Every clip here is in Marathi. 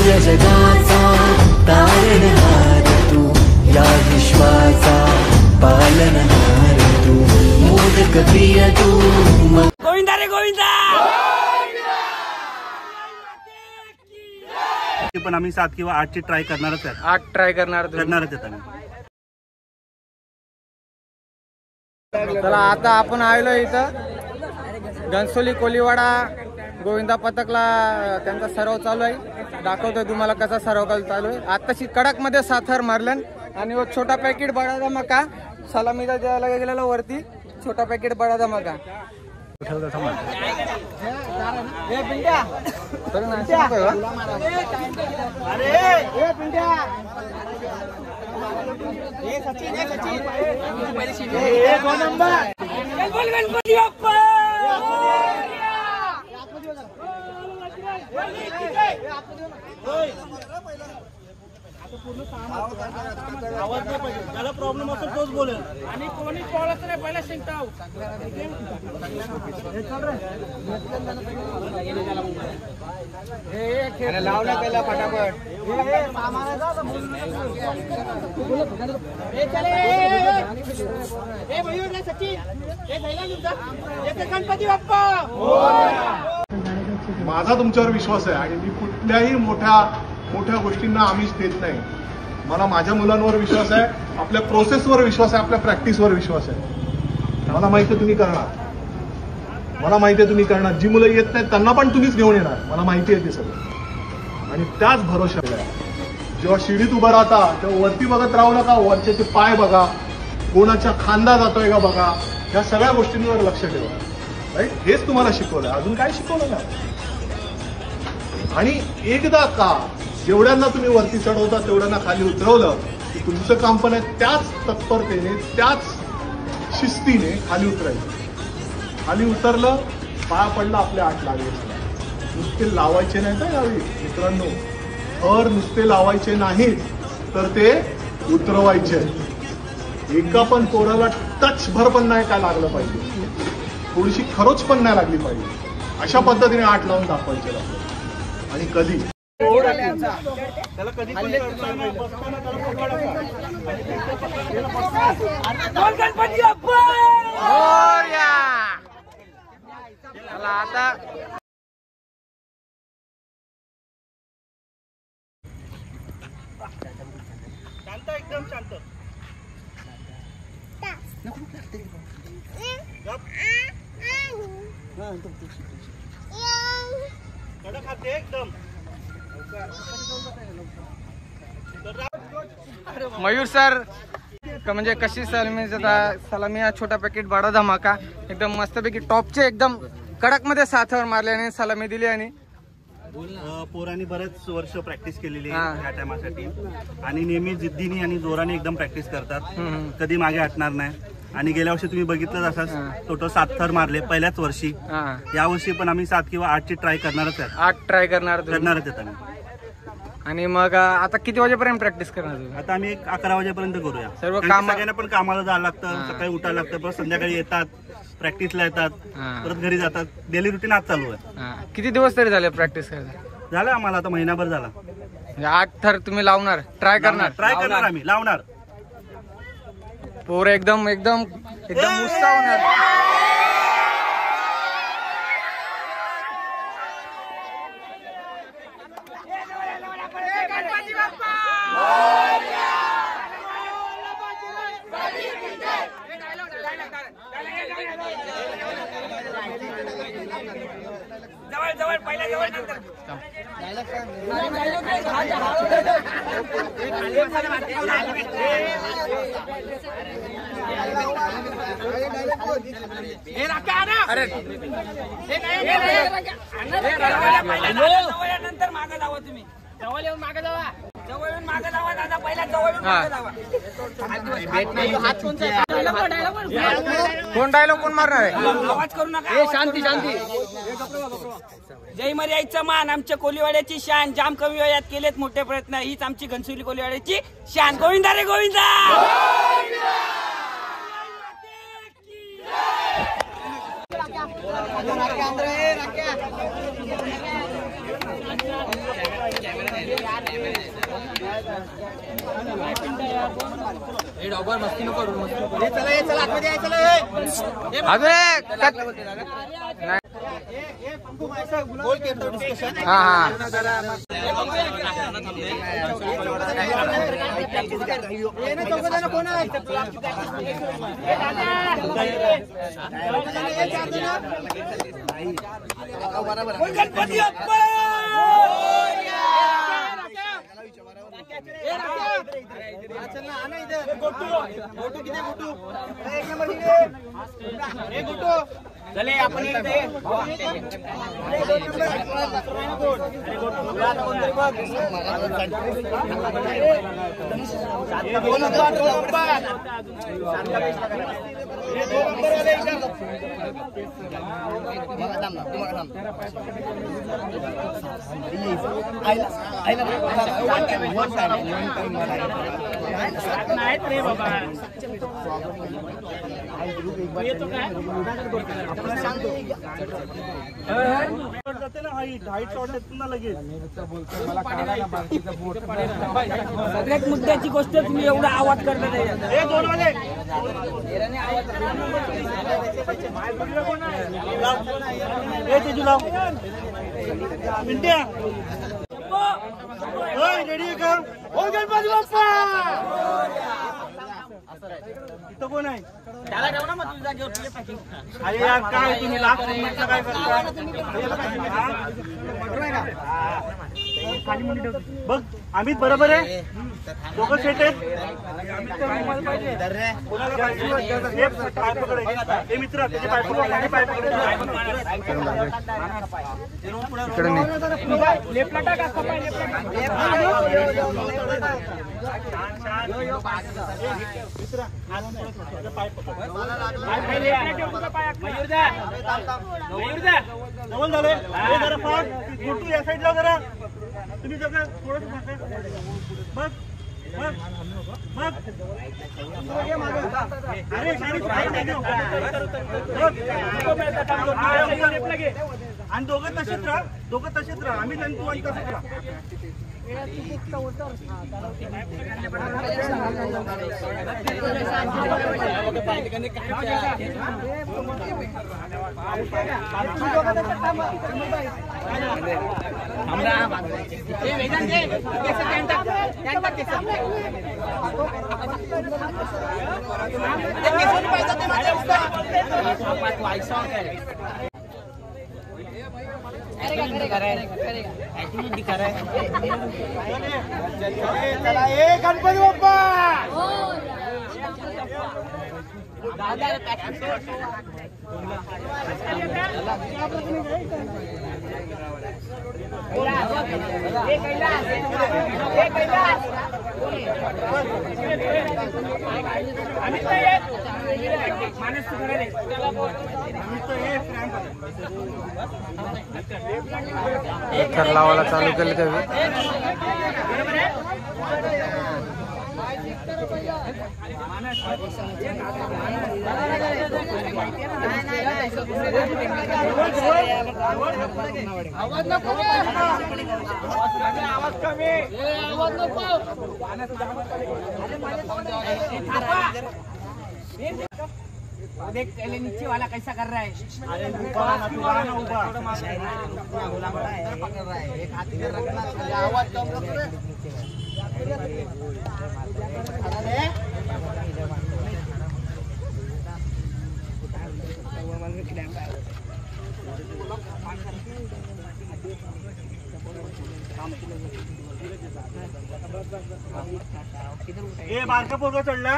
या जगाचा तारणहार तू, या विश्वाचा पालनहार तू, मोदक प्रिय तू। गोविंदा रे गोविंदा। पण आम्ही 7 किंवा 8 ची ट्राय करणारच आहेत। 8 ट्राय करणारच आहेत आम्ही। चला आता आपण आलो इथं घनसोली कोलीवाडा गोविंदा पथकला त्यांचा सराव चालू आहे। दाखवतोय तुम्हाला कसा सराव चालू आहे। आताशी कडक मध्ये 7 हर मारलन आणि वो छोटा पॅकेट बडा धमाका सलामीला द्यायला गेलेला वरती छोटा पॅकेट बडा धमाका आवाज नाही पाहिजे, त्याला प्रॉब्लेम असेल तोच बोलेल आणि कोणी बोलत नाही पहिला शिंकताव हे लावला पहिला फटाफट गणपती बाप्पा। माझा तुमच्यावर विश्वास आहे आणि मी कुठल्याही मोठ्या गोष्टींना आमिष देत नाही। मला माझ्या मुलांवर विश्वास आहे, आपल्या प्रोसेसवर विश्वास आहे, आपल्या प्रॅक्टिसवर विश्वास आहे। मला माहिती आहे तुम्ही करणार, जी मुलं येत नाहीत त्यांना पण तुम्हीच घेऊन येणार, मला माहिती आहे ते सगळं। आणि त्याच भरोशावर जेव्हा शिडीत उभं राहता तेव्हा वरती बघत राहू नका, वरचे ते पाय बघा, कोणाच्या खांदा जातोय का बघा, या सगळ्या गोष्टींवर लक्ष ठेवा। राईट, हेच तुम्हाला शिकवलं, अजून काय शिकवलं नाही। आणि एकदा का जेवढ्यांना तुम्ही वरती चढवता तेवढ्यांना खाली उतरवलं की तुमचं काम पण आहे त्याच तत्परतेने त्याच शिस्तीने खाली उतरायचं। खाली उतरलं, पाया पडलं, आपले 8 लागले। नुसते लावायचे नाही तर यावेळी मित्रांनो, हर नुसते लावायचे नाहीत तर ते उतरवायचे। एका पण पोराला टच भर पण नाही काय लागलं पाहिजे, थोडीशी खरोच पण नाही लागली पाहिजे, अशा पद्धतीने 8 लावून दाखवायचे। आणि कधी त्याला कधी पण गणपती बाप्पा। चला आता शांत, एकदम शांत। कडक हात दे एकदम। मयूर सर म्हणजे कशी सलामी हा छोटा पॅकेट बडा धमाका एकदम मस्तपैकी टॉपचे एकदम कडक मध्ये 7 हर मारल्याने सलामी दिली। आणि पोरांनी बरेच वर्ष प्रॅक्टिस केलेली आहे या टायमासाठी आणि नेहमी जिद्दीने आणि जोराने एकदम प्रॅक्टिस करतात, कधी मागे हटणार नाही। आणि गेल्या वर्षी तुम्ही बघितलं असंच टोटल 7 थर मारले पहिल्याच वर्षी। या वर्षी पण आम्ही 7 किंवा 8 ची ट्राय करणारच आहेत। 8 ट्राय करणारच आहेत आम्ही। आणि मग आता किती वाजेपर्यंत प्रॅक्टिस करणार? आता आम्ही 11 वाजेपर्यंत करूया। सर्व काम सगळ्यांना पण कामाला जायला लागतं, सकाळी उठायला लागतं, परत संध्याकाळी येतात, प्रॅक्टिसला येतात, परत घरी जातात। डेली रुटीन आज चालू आहे। किती दिवस तरी झाले प्रॅक्टिस करायला? झालं आम्हाला आता महिनाभर झाला। 8 थर तुम्ही लावणार, ट्राय करणार आम्ही लावणार। पोर एकदम उत्साह होणार। जवळ पहिला जवळ नंतर नंतर मागे जावा, तुम्ही जवळ येऊन मागे जावा, जवळ येऊन मागे जावा दादा, पहिला जवळ येऊन मागे जावा। कोण डायलॉग कोण मारणार आहे? आवाज करू नका, शांती शांती। जय मर्याईचं मान, आमच्या कोलीवाड्याची शान, जाम कमी वयात केलेत मोठे प्रयत्न, हीच आमची घनसोली कोलीवाड्याची शान। गोविंदा रे गोविंदा। चले आपण नाहीत रे बाबा येतो काय सगळ्यात मुद्द्याची गोष्ट तुम्ही एवढा आवाज करता नाही गणपती बाप्पा इथं कोण आहे त्याला ठेव ना मग तुझ्या जागेवर अरे यार काय तुम्ही लास्ट मोमेंटला काय करता बघ अमित बरोबर आहे दोघं सेट आहेत हे मित्र त्याचे पाय जवळ झाले जरा फार गोटू या साईडला जरा तुम्ही जरा थोडं बस अरे आणि दोघं तसेच राहा आम्ही तू आणि तसंच राहा गणपती बाप्पा लावायला चालू केलं का आवाज कमी देख नीचे वाला कैसा कर रहा है अरे एक हाथ इधर रखना आवाज कम रखो ए बारका पोरगा चढला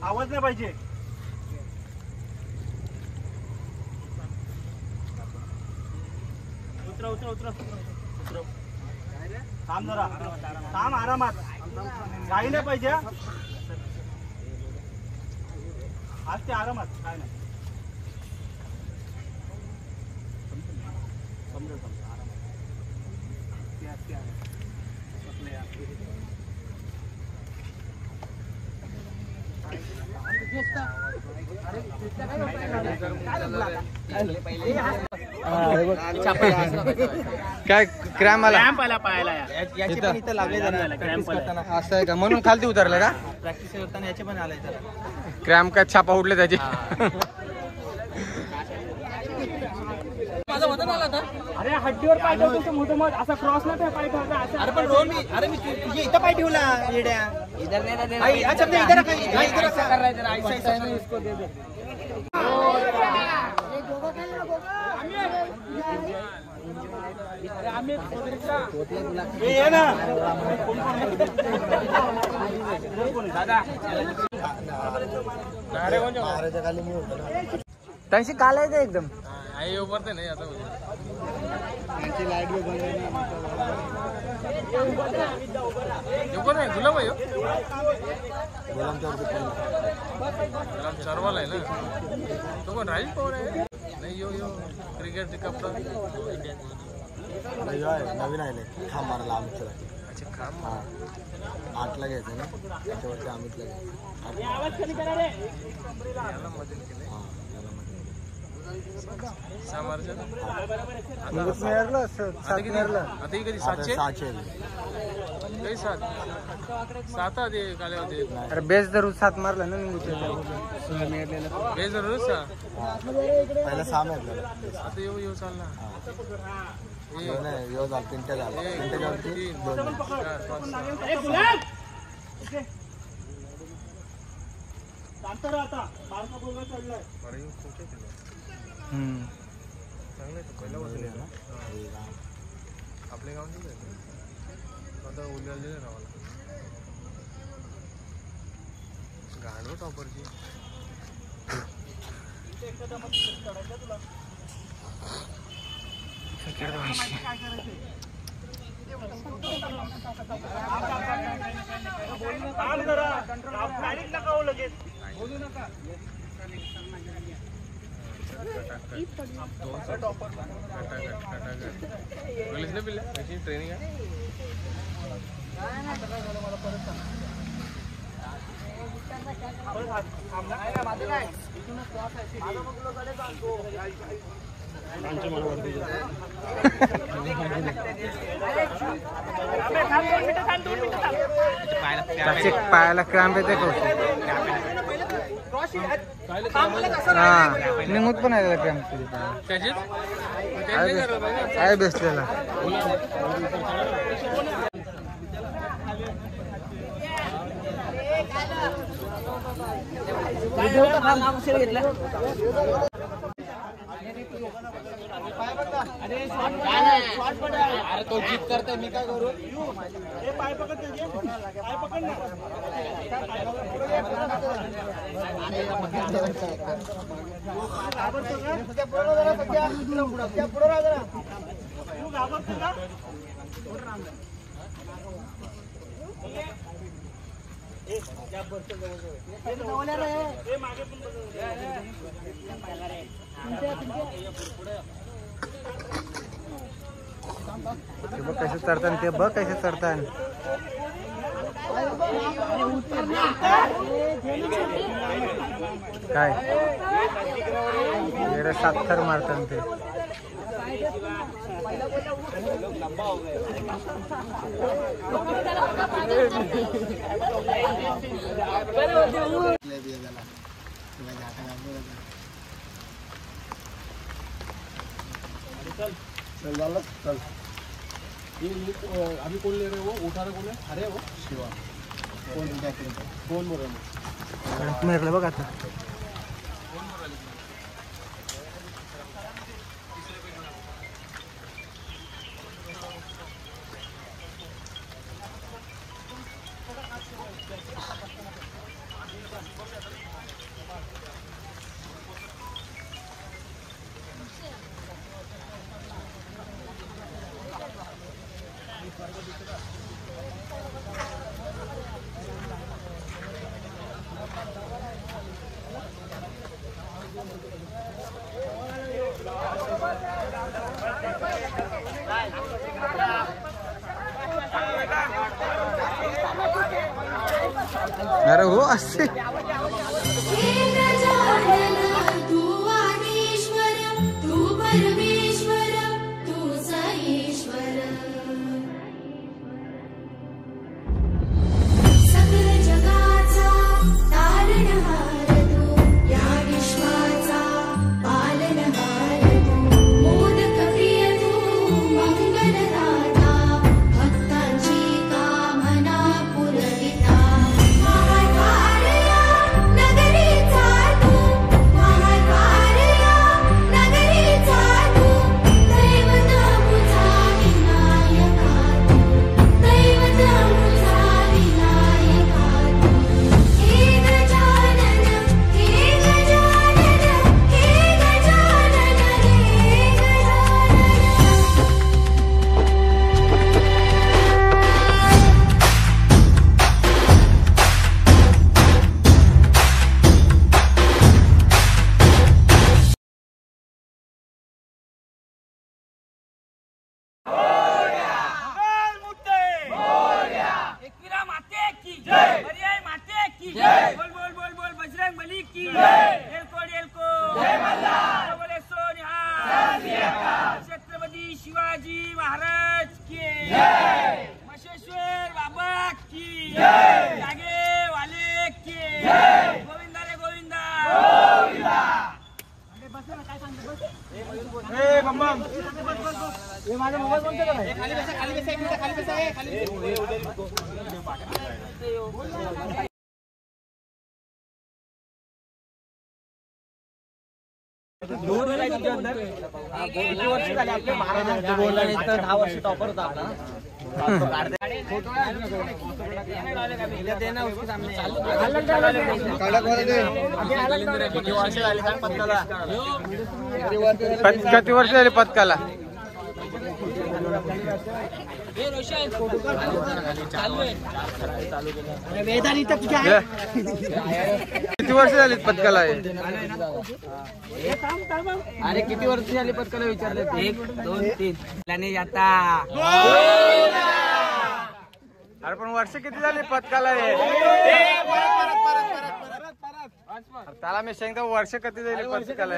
आवाज नाही पाहिजे उतरा थांब जरा थांब आरामात काही नाही पाहिजे आज ते आरामात काय नाही काय क्रॅम्प आला याची पण इथं लागले असं आहे का? म्हणून खालती उतरलं का? प्रॅक्टिस करताना याचे पण आलाय क्रॅम्प काय छापा उठले त्याचे? अरे हड्डीवर पाय ठेवतो मोठं मोठ असा क्रॉस ना ते पाय ठेवता असं. अरे पण रोहन अरे मी तुझे इथं पाय ठेवला येड्या इधर नाही अच्छा इधर ऐसा इसको दे दे. त्यांची काल आहे एकदम नाही आता लाईट बी बंद सर्वाला आहे ना तो पण राहील पवार आहे नाही यो क्रिकेट कप्तान नवीन आहे खांब मारला आमचं. अच्छा खांब 8ला घ्यायचं ना त्याच्यावरती आम्हीच आता ही कधी 700 काही 7 आधी काले होते. अरे बेस जरूर 7 मारला ना बेस जरूर पहिला 6 मारला. आता येऊ चालला यो झाला 3 झाला 3 वरती 2 आपल्या गावात आता उद्याला रावाला गाडव टॉपरची ट्रेनिंग आहे पायाला क्रॅम्प येते निघूत पण आहे क्रॅम्प आहे बेसलेला. अरे तो जीत करते मी काय करू कैसे चढतान ते बघ कैसे चढतान. काय 7 थर मारतात ते. चल अभी कौन ले रहे हो? उठा रहे कौन है? अरे वो शिवा कौन बोल रहा है? मेरलं बघ आता. अरे हो असे मशेश्वर बाबा की जागे वाले की गोविंदा रे गोविंदा किती वर्ष झाले आपले महाराजांचे बोलला नाही तर 10 वर्ष टॉपर होता आपला किती वर्ष झाली पथकाला किती वर्ष झाली पथकाला अरे किती वर्ष झाली पथकाला विचारले 1 2 3 नाही जाता अरे पण वर्ष किती झाली पथकाला त्याला मी सांगतो वर्ष किती झाली पथकाला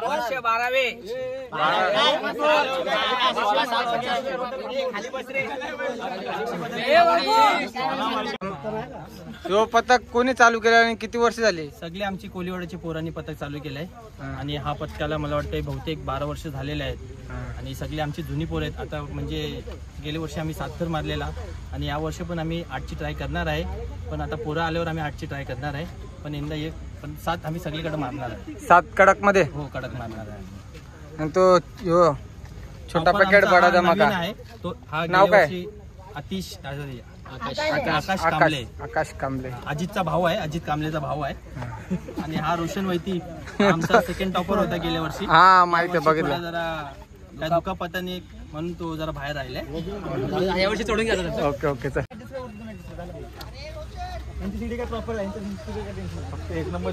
वर्ष 12वे तो पथक कोणी चालू केला आणि किती वर्ष झाली सगळे आमची कोलिवाड्याची पोरांनी पथक चालू केलंय आणि हा पथकाला मला वाटतं बहुतेक 12 वर्ष झालेले आहेत आणि सगळी आमची जुनी पोरं आहेत. आता म्हणजे गेल्या वर्षी आम्ही 7 थर मारलेला आणि या वर्षी पण आम्ही 8ची ट्राय करणार आहे. पण आता पोरं आल्यावर आम्ही 8ची ट्राय करणार आहे. पण यंदा पण 7 आम्ही सगळीकडे मारणार आहे. 7 कडक मध्ये हो कडक मारणार आहे. आणि तो छोटा पॅकेट बडा धमाका आहे तो हा नाव काय आकाश आकाश कांबळे अजितचा भाऊ आहे. अजित कांबळेचा भाऊ आहे. आणि हा रोशन वैती आमचा सेकंड टॉपर होता गेल्या वर्षी. हा माहिती आहे बघितलं जरा काय दुखापताने म्हणून तो जरा बाहेर राहिलाय. यावर्षी सोडून घ्या. ओके ओके चल एक नंबर